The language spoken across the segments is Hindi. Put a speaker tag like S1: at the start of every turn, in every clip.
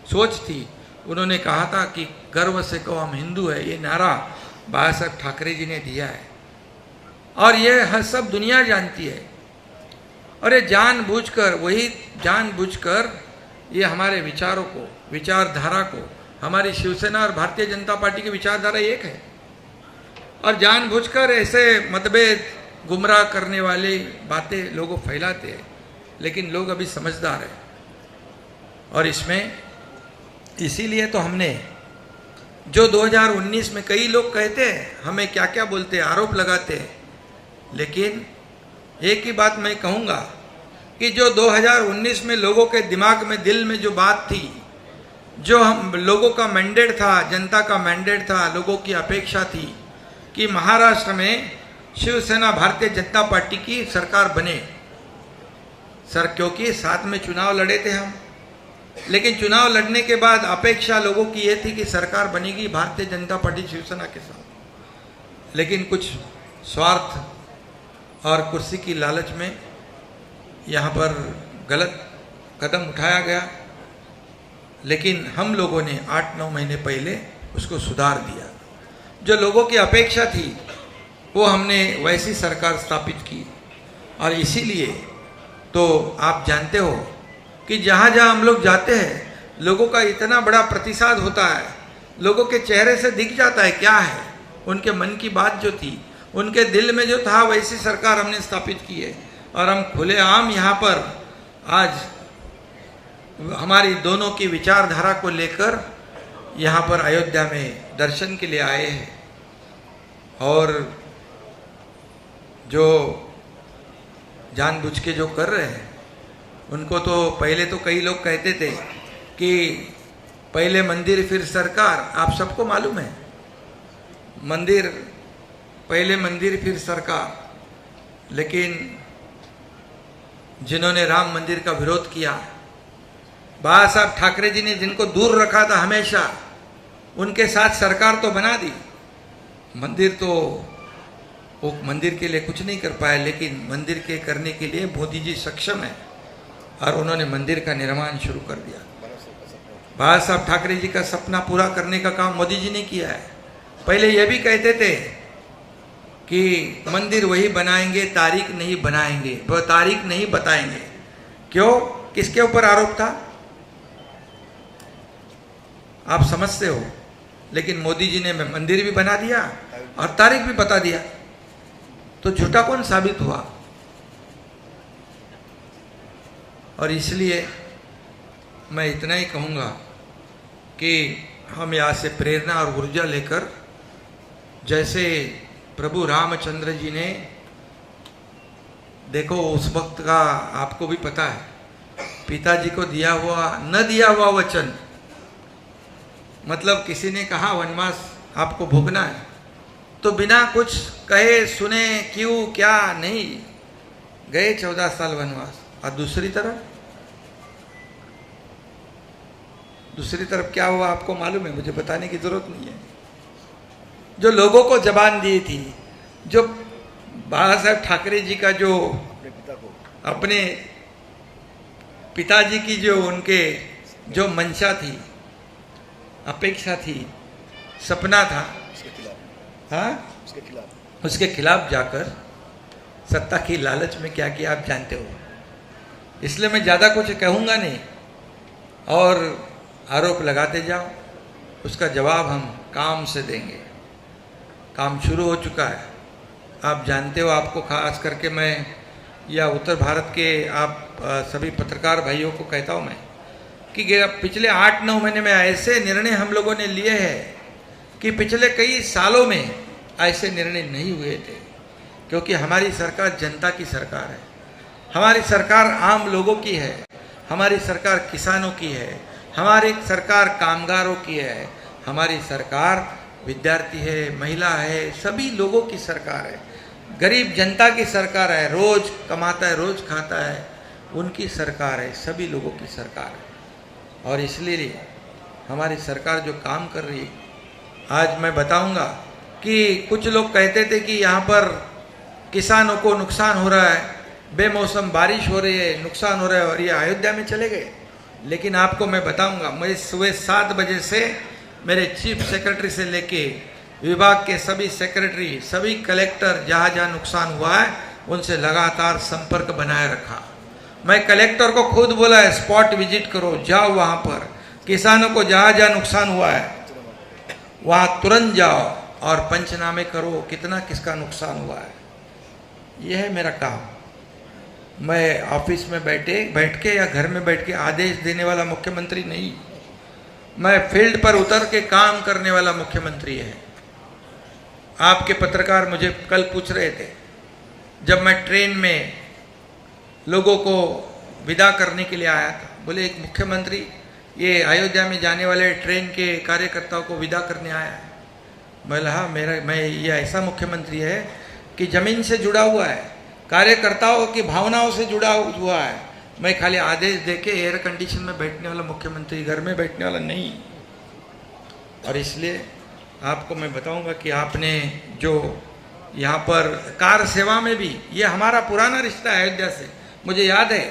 S1: सोच थी। उन्होंने कहा था कि गर्व से कहो हम हिंदू है, ये नारा बाला साहब ठाकरे जी ने दिया है और ये हर सब दुनिया जानती है। और ये जानबूझकर ये हमारे विचारों को, विचारधारा को, हमारी शिवसेना और भारतीय जनता पार्टी की विचारधारा एक है और जानबूझकर ऐसे मतभेद, गुमराह करने वाली बातें लोगों फैलाते हैं। लेकिन लोग अभी समझदार हैं और इसमें इसीलिए तो हमने जो 2019 में कई लोग कहते हैं हमें क्या क्या बोलते हैं, आरोप लगाते हैं, लेकिन एक ही बात मैं कहूँगा कि जो 2019 में लोगों के दिमाग में, दिल में जो बात थी, जो हम लोगों का मैंडेट था, जनता का मैंडेट था, लोगों की अपेक्षा थी कि महाराष्ट्र में शिवसेना भारतीय जनता पार्टी की सरकार बने सर, क्योंकि साथ में चुनाव लड़े थे हम। लेकिन चुनाव लड़ने के बाद अपेक्षा लोगों की ये थी कि सरकार बनेगी भारतीय जनता पार्टी शिवसेना के साथ। लेकिन कुछ स्वार्थ और कुर्सी की लालच में यहाँ पर गलत कदम उठाया गया। लेकिन हम लोगों ने 8-9 महीने पहले उसको सुधार दिया। जो लोगों की अपेक्षा थी वो हमने वैसी सरकार स्थापित की और इसीलिए तो आप जानते हो कि जहाँ जहाँ हम लोग जाते हैं लोगों का इतना बड़ा प्रतिसाद होता है, लोगों के चेहरे से दिख जाता है क्या है, उनके मन की बात जो थी, उनके दिल में जो था, वैसी सरकार हमने स्थापित की है। और हम खुलेआम यहाँ पर आज हमारी दोनों की विचारधारा को लेकर यहाँ पर अयोध्या में दर्शन के लिए आए हैं। और जो जानबूझ के जो कर रहे हैं उनको तो पहले तो कई लोग कहते थे कि पहले मंदिर फिर सरकार। आप सबको मालूम है, मंदिर पहले मंदिर फिर सरकार। लेकिन जिन्होंने राम मंदिर का विरोध किया, बाला साहब ठाकरे जी ने जिनको दूर रखा था हमेशा, उनके साथ सरकार तो बना दी। मंदिर तो वो मंदिर के लिए कुछ नहीं कर पाए, लेकिन मंदिर के करने के लिए मोदी जी सक्षम है और उन्होंने मंदिर का निर्माण शुरू कर दिया। बाला साहब ठाकरे जी का सपना पूरा करने का काम मोदी जी ने किया है। पहले ये भी कहते थे कि मंदिर वही बनाएंगे, तारीख नहीं बनाएंगे, वो तारीख नहीं बताएंगे। क्यों? किसके ऊपर आरोप था आप समझते हो। लेकिन मोदी जी ने मंदिर भी बना दिया और तारीख भी बता दिया, तो झूठा कौन साबित हुआ। और इसलिए मैं इतना ही कहूँगा कि हम यहाँ से प्रेरणा और ऊर्जा लेकर, जैसे प्रभु रामचंद्र जी ने, देखो उस वक्त का आपको भी पता है, पिताजी को दिया हुआ न दिया हुआ वचन, मतलब किसी ने कहा वनवास आपको भोगना है, तो बिना कुछ कहे सुने क्यों क्या नहीं गए 14 साल वनवास। और दूसरी तरफ क्या हुआ आपको मालूम है, मुझे बताने की जरूरत नहीं है। जो लोगों को जबान दी थी, जो बाला साहब ठाकरे जी का जो अपने पिताजी की जो उनके जो मंशा थी, अपेक्षा थी, सपना था, हाँ, उसके खिलाफ जाकर सत्ता की लालच में क्या किया आप जानते हो। इसलिए मैं ज़्यादा कुछ कहूँगा नहीं और आरोप लगाते जाओ, उसका जवाब हम काम से देंगे। काम शुरू हो चुका है, आप जानते हो। आपको खास करके मैं या उत्तर भारत के आप सभी पत्रकार भाइयों को कहता हूँ मैं कि पिछले 8-9 महीने में ऐसे निर्णय हम लोगों ने लिए हैं कि पिछले कई सालों में ऐसे निर्णय नहीं हुए थे। क्योंकि हमारी सरकार जनता की सरकार है, हमारी सरकार आम लोगों की है, हमारी सरकार किसानों की है, हमारी सरकार कामगारों की है, हमारी सरकार विद्यार्थी है, महिला है, सभी लोगों की सरकार है, गरीब जनता की सरकार है, रोज कमाता है रोज खाता है, उनकी सरकार है, सभी लोगों की सरकार है। और इसलिए हमारी सरकार जो काम कर रही है, आज मैं बताऊंगा कि कुछ लोग कहते थे कि यहाँ पर किसानों को नुकसान हो रहा है, बेमौसम बारिश हो रही है, नुकसान हो रहा है, और ये अयोध्या में चले गए, लेकिन आपको मैं बताऊंगा, मैं सुबह 7 बजे से मेरे चीफ सेक्रेटरी से लेके विभाग के सभी सेक्रेटरी, सभी कलेक्टर जहाँ जहाँ नुकसान हुआ है उनसे लगातार संपर्क बनाए रखा। मैं कलेक्टर को खुद बोला है स्पॉट विजिट करो, जाओ वहाँ पर, किसानों को जहाँ जहाँ नुकसान हुआ है वहाँ तुरंत जाओ और पंचनामे करो कितना किसका नुकसान हुआ है। यह है मेरा काम। मैं ऑफिस में बैठ के या घर में बैठ के आदेश देने वाला मुख्यमंत्री नहीं, मैं फील्ड पर उतर के काम करने वाला मुख्यमंत्री है। आपके पत्रकार मुझे कल पूछ रहे थे, जब मैं ट्रेन में लोगों को विदा करने के लिए आया था, बोले एक मुख्यमंत्री ये अयोध्या में जाने वाले ट्रेन के कार्यकर्ताओं को विदा करने आया है। मैं ये ऐसा मुख्यमंत्री है कि जमीन से जुड़ा हुआ है, कार्यकर्ताओं की भावनाओं से जुड़ा हुआ है। मैं खाली आदेश देके एयर कंडीशन में बैठने वाला मुख्यमंत्री, घर में बैठने वाला नहीं। और इसलिए आपको मैं बताऊंगा कि आपने जो यहाँ पर कार सेवा में भी, ये हमारा पुराना रिश्ता है अयोध्या से। मुझे याद है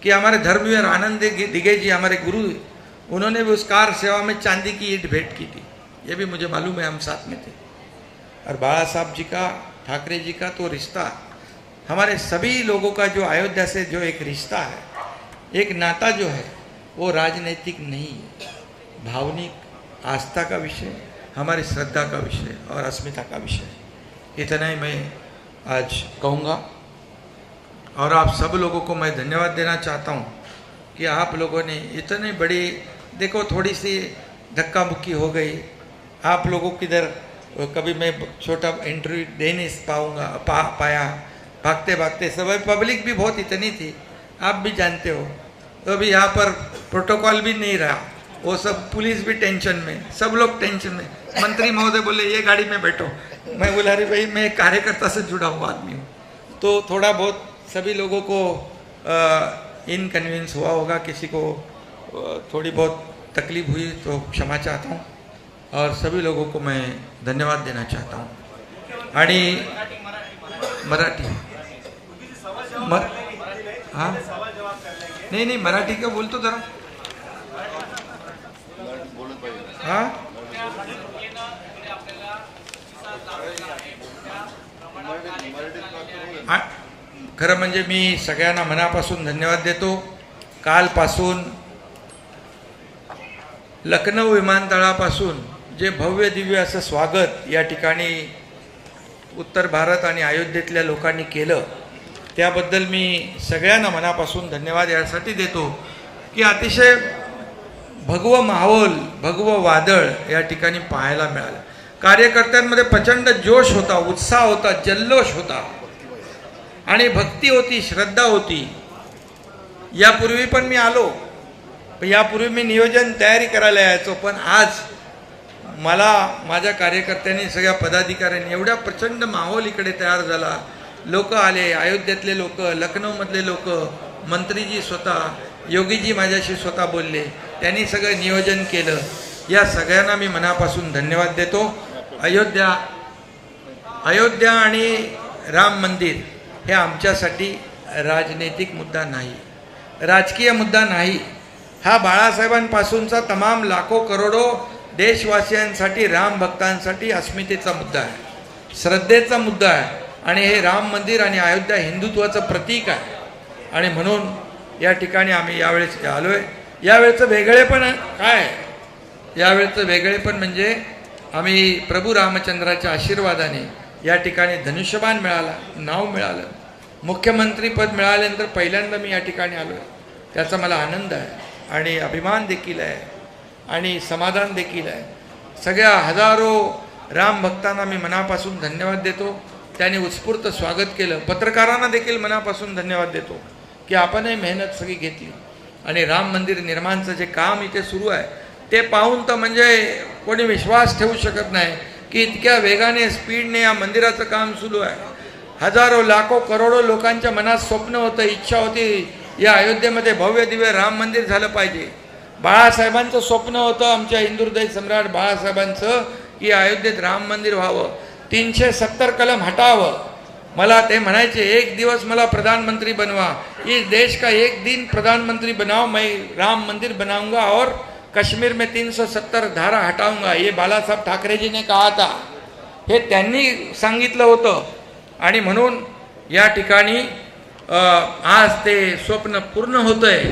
S1: कि हमारे धर्मवीर आनंद दिगे जी, हमारे गुरु, उन्होंने भी उस कार सेवा में चांदी की ईंट भेंट की थी। ये भी मुझे मालूम है, हम साथ में थे। और बाला साहब जी का, ठाकरे जी का तो रिश्ता, हमारे सभी लोगों का जो अयोध्या से जो एक रिश्ता है, एक नाता जो है, वो राजनीतिक नहीं है, भावनिक आस्था का विषय, हमारी श्रद्धा का विषय और अस्मिता का विषय। इतना ही मैं आज कहूँगा। और आप सब लोगों को मैं धन्यवाद देना चाहता हूँ कि आप लोगों ने इतने बड़ी, देखो थोड़ी सी धक्का मुक्की हो गई, आप लोगों की इधर कभी मैं छोटा इंटरव्यू दे नहीं पाया, भागते भागते सब, पब्लिक भी बहुत इतनी थी, आप भी जानते हो। तो अभी यहाँ पर प्रोटोकॉल भी नहीं रहा, वो सब पुलिस भी टेंशन में, सब लोग टेंशन में। मंत्री महोदय बोले ये गाड़ी में बैठो, मैं बोला अरे भाई मैं कार्यकर्ता से जुड़ा हुआ आदमी हूँ। तो थोड़ा बहुत सभी लोगों को इनकन्वीनियंस हुआ होगा, किसी को थोड़ी बहुत तकलीफ हुई तो क्षमा चाहता हूँ और सभी लोगों को मैं धन्यवाद देना चाहता हूँ। आणि मराठी हाँ नहीं मराठी का बोलतो जरा हाँ। खरं म्हणजे मी सगळ्यांना मनापासून धन्यवाद देतो। कालपासून लखनौ विमानतळापासून जे भव्य दिव्य असं स्वागत या ठिकाणी उत्तर भारत आणि अयोध्येतल्या लोकांनी केलं, त्याबद्दल मी सगळ्यांना मनापासून धन्यवाद यासाठी देतो की अतिशय भगवं माहोल, भगवं वादळ या ठिकाणी पाहायला मिळालं। कार्यकर्त्यांमध्ये प्रचंड जोश होता, उत्साह होता, जल्लोष होता आणि भक्ती होती, श्रद्धा होती। यापूर्वी पण मी आलो, यापूर्वी मी नियोजन तयारी करायला यायचो, पण आज मला माझ्या कार्यकर्त्यांनी, सगळ्या पदाधिकाऱ्यांनी एवढा प्रचंड माहोल इकडे तयार झाला। लोक आले, अयोध्येतले लोक, लखनौमधले लोक, मंत्रीजी स्वतः, योगीजी माझ्याशी स्वतः बोलले, त्यांनी सगळं नियोजन केलं। या सगळ्यांना मी मनापासून धन्यवाद देतो। अयोध्या आणि राम मंदिर हे आमच्यासाठी राजनैतिक मुद्दा नाही, राजकीय मुद्दा नाही। हा बाळासाहेबांपासूनचा तमाम लाखो करोडो देशवासियांसाठी, राम भक्तांसाठी अस्मितेचा मुद्दा आहे, श्रद्धेचा मुद्दा आहे आणि हे राम मंदिर आणि अयोध्या हिंदुत्वाचं प्रतीक आहे। आणि म्हणून या ठिकाणी आम्ही यावेळेस आलोय। यावेळेचं वेगळेपण काय? यावेळेचं वेगळेपण म्हणजे आम्ही प्रभू रामचंद्राच्या आशीर्वादाने या ठिकाणी धनुष्यबाण मिळाला, नाव मिळालं, मुख्यमंत्री पद मिळाल्यानंतर पहिल्यांदा मी या ठिकाणी आलोय। त्याचा मला आनंद आहे आणि अभिमान देखील आहे आणि समाधान देखील आहे। सगळ्या हजारो राम भक्तांना मी मनापासून धन्यवाद देतो, त्यांनी उत्स्फूर्त स्वागत केलं। पत्रकारांना देखील मनापासून धन्यवाद देतो की आपणही मेहनत सगळी घेतली आणि राम मंदिर निर्माणचं जे काम इथे सुरू आहे ते पाहून तर म्हणजे कोणी विश्वास ठेवू शकत नाही की इतक्या वेगाने, स्पीडने या मंदिराचं काम सुरू आहे। हजारो लाखो करोडो लोकांच्या मनात स्वप्न होतं, इच्छा होती या अयोध्येमध्ये भव्य दिव्य राम मंदिर झालं पाहिजे। बाळासाहेबांचं स्वप्न होतं, आमच्या हिंदुहृदय सम्राट बाळासाहेबांचं, की अयोध्येत राम मंदिर व्हावं, 370 कलम हटावं, मला ते म्हणायचे एक दिवस मला प्रधानमंत्री बनवा, इस देश का एक दिन प्रधानमंत्री बनाओ, मैं राम मंदिर बनाऊंगा और कश्मीर में 370 धारा हटाऊंगा, ये बाळासाहेब ठाकरेजीने कहा था, हे त्यांनी सांगितलं होतं. आणि म्हणून या ठिकाणी आज ते स्वप्न पूर्ण होतंय.